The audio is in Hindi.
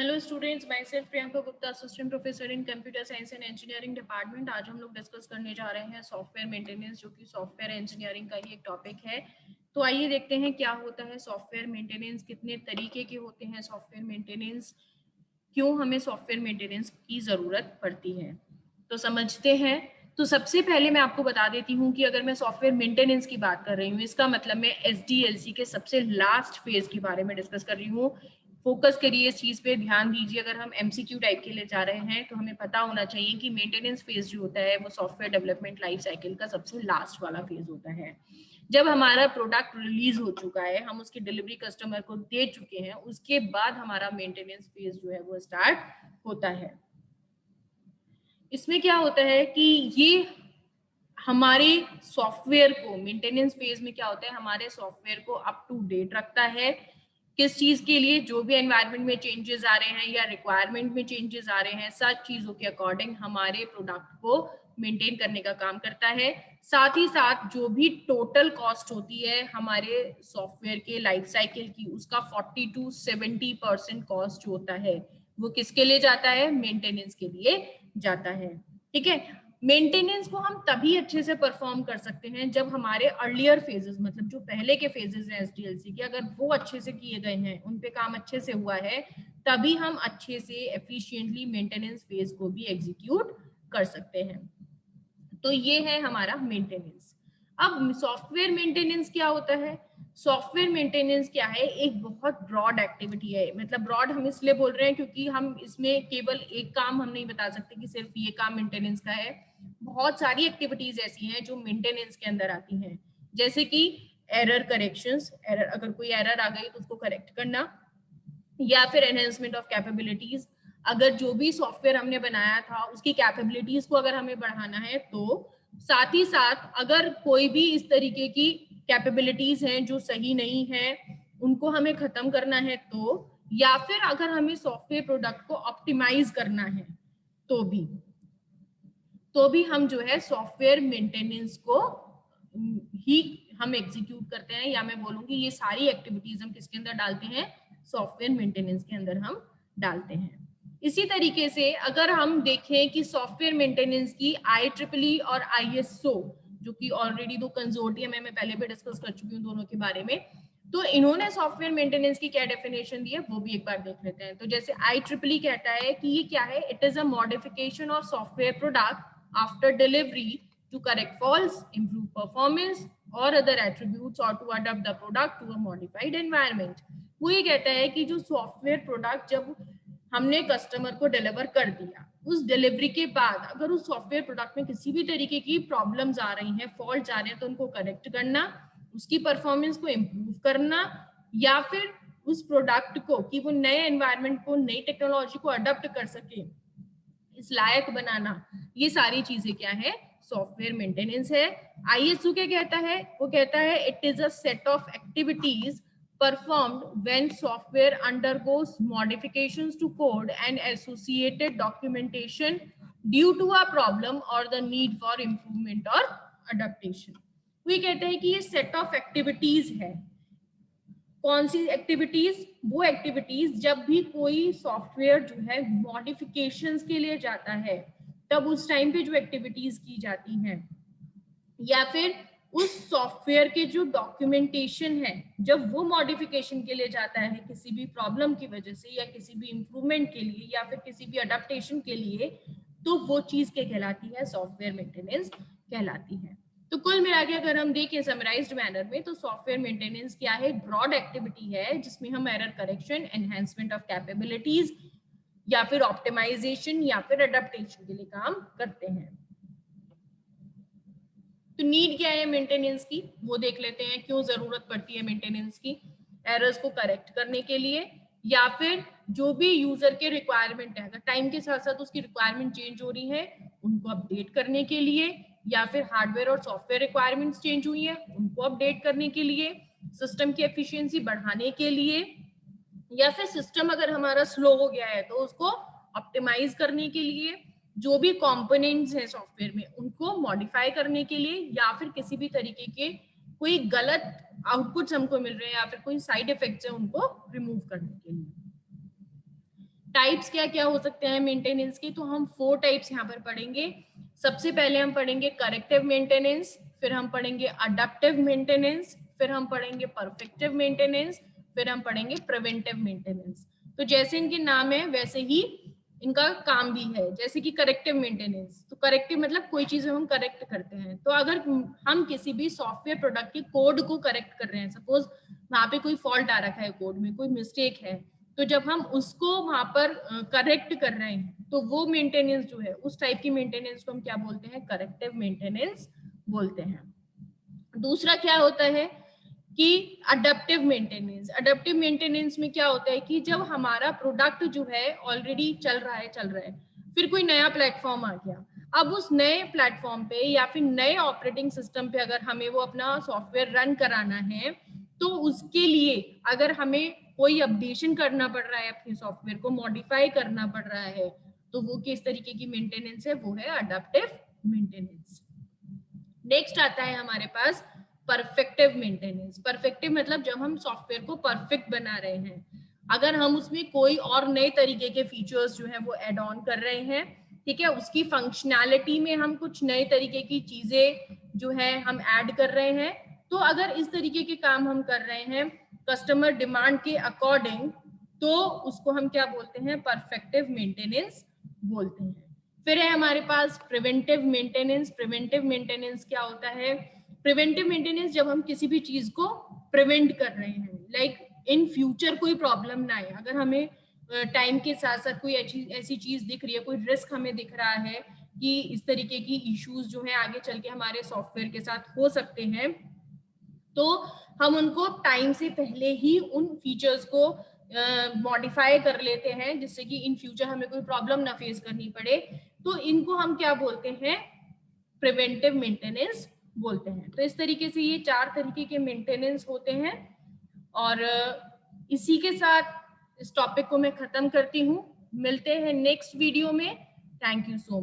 Hello students, my self Priyanka Gupta, assistant professor in computer science and engineering department. आज हम लोग डिस्कस करने जा रहे हैं सॉफ्टवेयर मेंटेनेंस, जो कि सॉफ्टवेयर इंजीनियरिंग का ही एक टॉपिक है। तो आइए देखते हैं क्या होता है सॉफ्टवेयर मेंटेनेंस, कितने तरीके के होते हैं सॉफ्टवेयर मेंटेनेंस, क्यों हमें सॉफ्टवेयर मेंटेनेंस की ज़रूरत पड़ती है। तो समझते हैं। तो सबसे पहले मैं आपको बता देती हूँ कि अगर मैं सॉफ्टवेयर मेंटेनेंस की बात कर रही हूँ, इसका मतलब मैं SDLC के सबसे लास्ट फेज के बारे में डिस्कस कर रही हूँ। फोकस करिए इस चीज पे, ध्यान दीजिए। अगर हम MCQ टाइप के लिए जा रहे हैं तो हमें पता होना चाहिए कि मेंटेनेंस फेज जो होता है वो सॉफ्टवेयर डेवलपमेंट लाइफ साइकिल का सबसे लास्ट वाला फेज होता है। जब हमारा प्रोडक्ट रिलीज हो चुका है, हम उसकी डिलीवरी कस्टमर को दे चुके हैं, उसके बाद हमारा मेंटेनेंस फेज जो है वो स्टार्ट होता है। इसमें क्या होता है कि ये हमारे सॉफ्टवेयर को, मेंटेनेंस फेज में क्या होता है, हमारे सॉफ्टवेयर को अप टू डेट रखता है। किस चीज के लिए? जो भी एनवायरनमेंट में चेंजेस आ रहे हैं या रिक्वायरमेंट में चेंजेस आ रहे हैं, सब चीजों के अकॉर्डिंग हमारे प्रोडक्ट को मेंटेन करने का काम करता है। साथ ही साथ जो भी टोटल कॉस्ट होती है हमारे सॉफ्टवेयर के लाइफ साइकिल की, उसका 40 to 70% कॉस्ट जो होता है वो किसके लिए जाता है? मेंटेनेंस के लिए जाता है। ठीक है। मेंटेनेंस को हम तभी अच्छे से परफॉर्म कर सकते हैं जब हमारे अर्लियर फेजेस, मतलब जो पहले के फेजेस हैं SDLC के, अगर वो अच्छे से किए गए हैं, उन पे काम अच्छे से हुआ है, तभी हम अच्छे से एफिशिएंटली मेंटेनेंस फेज को भी एग्जीक्यूट कर सकते हैं। तो ये है हमारा मेंटेनेंस। अब सॉफ्टवेयर मेंटेनेंस क्या होता है? सॉफ्टवेयर मेंटेनेंस क्या है? एक बहुत ब्रॉड एक्टिविटी है। मतलब ब्रॉड हम इसलिए बोल रहे हैं क्योंकि हम इसमें केवल एक काम हम नहीं बता सकते कि सिर्फ ये काम मेंटेनेंस का है। बहुत सारी एक्टिविटीज ऐसी हैं जो मेंटेनेंस के अंदर आती हैं, जैसे कि एरर करेक्शंस, एरर, अगर कोई एरर आ गई तो उसको करेक्ट करना, या फिर एनहेंसमेंट ऑफ कैपेबिलिटीज। अगर जो भी सॉफ्टवेयर हमने बनाया था उसकी कैपेबिलिटीज को अगर हमें बढ़ाना है तो, साथ ही साथ अगर कोई भी इस तरीके की कैपेबिलिटीज हैं जो सही नहीं है, उनको हमें खत्म करना है तो, या फिर अगर हमें सॉफ्टवेयर प्रोडक्ट को ऑप्टिमाइज करना है तो भी हम जो है सॉफ्टवेयर मेंटेनेंस को ही हम एग्जीक्यूट करते हैं, या मैं बोलूंगी ये सारी एक्टिविटीज हम किसके अंदर डालते हैं? सॉफ्टवेयर मेंटेनेंस के अंदर हम डालते हैं। इसी तरीके से अगर हम देखें कि सॉफ्टवेयर मेंटेनेंस की IEEE और ISO, जो कि ऑलरेडी दो कंसोर्टियम है, मैं पहले भी डिस्कस कर चुकी हूँ दोनों के बारे में, तो इन्होंने सॉफ्टवेयर मेंटेनेंस की क्या डेफिनेशन दी है वो भी एक बार देख लेते हैं। तो जैसे IEEE कहता है कि ये क्या है? It is a modification of software product after delivery to correct faults, improve performance or other attributes, or to adapt the product to a modified environment। वो ये कहता है कि जो सॉफ्टवेयर प्रोडक्ट जब हमने कस्टमर को डिलीवर कर दिया, उस डिलीवरी के बाद अगर उस सॉफ्टवेयर प्रोडक्ट में किसी भी तरीके की प्रॉब्लम्स आ रही हैं, फॉल्ट आ रहे हैं, तो उनको करेक्ट करना, उसकी परफॉर्मेंस को इम्प्रूव करना, या फिर उस प्रोडक्ट को कि वो नए एनवायरनमेंट को, नई टेक्नोलॉजी को अडॉप्ट कर सके, इस लायक बनाना, ये सारी चीजें क्या है? सॉफ्टवेयर मेंटेनेंस है। ISO क्या कहता है? वो कहता है it is a set of activities performed when software undergoes modifications to code and associated documentation due to a problem or the need for improvement or adaptation। वो कहते हैं कि ये सेट ऑफ एक्टिविटीज है। कौन सी एक्टिविटीज? वो एक्टिविटीज जब भी कोई सॉफ्टवेयर जो है मॉडिफिकेशंस के लिए जाता है, तब उस टाइम पे जो एक्टिविटीज की जाती हैं, या फिर उस सॉफ्टवेयर के जो डॉक्यूमेंटेशन है जब वो मॉडिफिकेशन के लिए जाता है किसी भी प्रॉब्लम की वजह से, या किसी भी इंप्रूवमेंट के लिए, या फिर किसी भी अडेप्टेशन के लिए, तो वो चीज क्या कहलाती है? सॉफ्टवेयर मेंटेनेंस कहलाती है। तो कुल मिला के अगर हम देखें समराइज्ड मैनर में, तो सॉफ्टवेयर मेंटेनेंस क्या है? ब्रॉड एक्टिविटी है जिसमें हम error correction, enhancement of capabilities, या फिर ऑप्टिमाइजेशन, या फिर अडेप्टेशन के लिए काम करते हैं। तो नीड क्या है मेंटेनेंस की, वो देख लेते हैं। क्यों जरूरत पड़ती है मेंटेनेंस की? एरर्स को करेक्ट करने के लिए, या फिर जो भी यूजर के रिक्वायरमेंट है, अगर टाइम के साथ साथ उसकी रिक्वायरमेंट चेंज हो रही है, उनको अपडेट करने के लिए, या फिर हार्डवेयर और सॉफ्टवेयर रिक्वायरमेंट्स चेंज हुई है, उनको अपडेट करने के लिए, सिस्टम की एफिशिएंसी बढ़ाने के लिए, या फिर सिस्टम अगर हमारा स्लो हो गया है तो उसको ऑप्टिमाइज करने के लिए, जो भी कंपोनेंट्स हैं सॉफ्टवेयर में उनको मॉडिफाई करने के लिए, या फिर किसी भी तरीके के कोई गलत आउटपुट्स हमको मिल रहे हैं या फिर कोई साइड इफेक्ट्स हैं उनको रिमूव करने के लिए। टाइप्स क्या क्या हो सकते हैं मेंटेनेंस के, तो हम 4 टाइप्स यहाँ पर पढ़ेंगे। सबसे पहले हम पढ़ेंगे करेक्टिव मेंटेनेंस, फिर हम पढ़ेंगे अडप्टिव मेंटेनेंस, फिर हम पढ़ेंगे परफेक्टिव मेंटेनेंस, फिर हम पढ़ेंगे प्रिवेंटिव मेंटेनेंस। तो जैसे इनके नाम है वैसे ही इनका काम भी है। जैसे कि करेक्टिव मेंटेनेंस, तो करेक्टिव मतलब कोई चीज हम करेक्ट करते हैं। तो अगर हम किसी भी सॉफ्टवेयर प्रोडक्ट के कोड को करेक्ट कर रहे हैं, सपोज वहां पे कोई फॉल्ट आ रखा है, कोड में कोई मिस्टेक है, तो जब हम उसको वहां पर करेक्ट कर रहे हैं, तो वो मेंटेनेंस जो है उस टाइप की मेंटेनेंस को हम क्या बोलते हैं, करेक्टिव मेंटेनेंस बोलते हैं। दूसरा क्या होता है कि अडप्टिव मेंटेनेंस। अडप्टिव मेंटेनेंस में क्या होता है कि जब हमारा प्रोडक्ट जो है ऑलरेडी चल रहा है, फिर कोई नया प्लेटफॉर्म आ गया, अब उस नए प्लेटफॉर्म पे या फिर नए ऑपरेटिंग सिस्टम पे अगर हमें वो अपना सॉफ्टवेयर रन कराना है, तो उसके लिए अगर हमें कोई अपडेशन करना पड़ रहा है, अपने सॉफ्टवेयर को मॉडिफाई करना पड़ रहा है, तो वो किस तरीके की मेंटेनेंस है, वो है अडप्टिव मेंटेनेंस। नेक्स्ट आता है हमारे पास परफेक्टिव मेंटेनेंस। परफेक्टिव मतलब जब हम सॉफ्टवेयर को परफेक्ट बना रहे हैं, अगर हम उसमें कोई और नए तरीके के फीचर्स जो है वो एड ऑन कर रहे हैं, ठीक है, उसकी फंक्शनैलिटी में हम कुछ नए तरीके की चीजें जो है हम ऐड कर रहे हैं, तो अगर इस तरीके के काम हम कर रहे हैं कस्टमर डिमांड के अकॉर्डिंग, तो उसको हम क्या बोलते हैं, परफेक्टिव मेंटेनेंस बोलते हैं। फिर है हमारे पास प्रिवेंटिव मेंटेनेंस। प्रिवेंटिव मेंटेनेंस क्या होता है, प्रिवेंटिव मेंटेनेंस जब हम किसी भी चीज को प्रिवेंट कर रहे हैं, लाइक इन फ्यूचर कोई प्रॉब्लम ना आए, अगर हमें टाइम के साथ साथ कोई ऐसी चीज दिख रही है, कोई रिस्क हमें दिख रहा है कि इस तरीके की इश्यूज जो है आगे चल के हमारे सॉफ्टवेयर के साथ हो सकते हैं, तो हम उनको टाइम से पहले ही उन फीचर्स को मॉडिफाई कर लेते हैं, जिससे कि इन फ्यूचर हमें कोई प्रॉब्लम ना फेस करनी पड़े। तो इनको हम क्या बोलते हैं, प्रिवेंटिव मेंटेनेंस बोलते हैं। तो इस तरीके से ये 4 तरीके के मेंटेनेंस होते हैं। और इसी के साथ इस टॉपिक को मैं खत्म करती हूँ। मिलते हैं नेक्स्ट वीडियो में। Thank you so much.